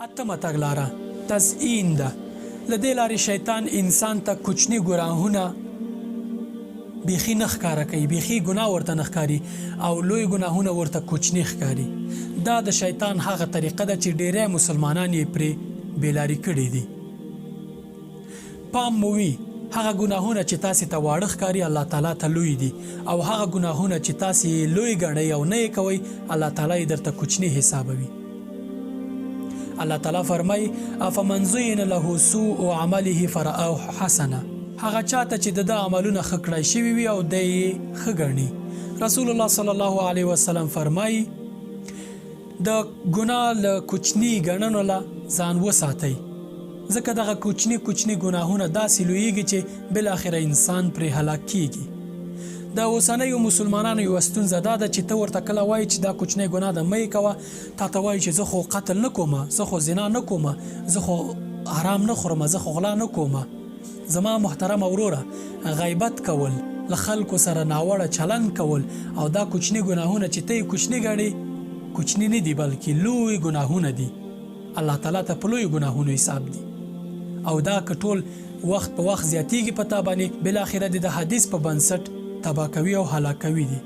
اتمه تګلاره تزیین ده. له دې لارې شیطان انسان ته کوچني ګناهونه بیخي نه ښکاره کوي، بیخي ګناه ورته نه ښکاري او لوی ګناهونه ورته کوچني ښکاري. دا د شیطان هغه طریقه ده چې ډیری مسلمانان یې پرې بېلارې کړي دي. پام مو وي هغه ګناهونه چې تاسې ته واړه ښکاري الله تعالی ته لوی دي، او هغه ګناهونه چې تاسې یې لوی ګڼئ او نه یې کوئ الله تعالی یې درته کوچني حسابوي. الله تعالی فرمای افمن زین له سوء عمله فرآه حسنه، هغه چاته چې د عملونه ښه کړای شوي وي او دی یې ښه ګڼي. رسول الله صلی الله علیه وسلم فرمای د ګناه له کوچني ګڼنو له ځان وساتئ، ځکه دغه کوچني کوچني ګناهونه داسې لویږي چې بالاخره انسان پرې هلاک کیږي. د اوسنیو مسلمانانو یوه ستونزه دا ده چې ته ورته کله وایي چې دا کوچنی ګناه ده مه یې کوه، تا ته وایي چې زه خو قتل نه کومه، زه خو زنا نه کومه، زه خو حرام نه خورمه، زه خو غلا نه کومه. زما محترمه وروره، غیبت کول، له خلکو سره ناوړه چلند کول او دا کوچني ګناهونه چې ته یې کوچني ګڼې کوچني نه دي بلکې لوی ګناهونه دي. الله تعالی ته په لوی ګناهونو حساب دي او دا که ټول وخت په وخت زیاتیږي په تا باندې بالاخره د حدیث په بنسټ تباه کوي او هلاک کوي دي.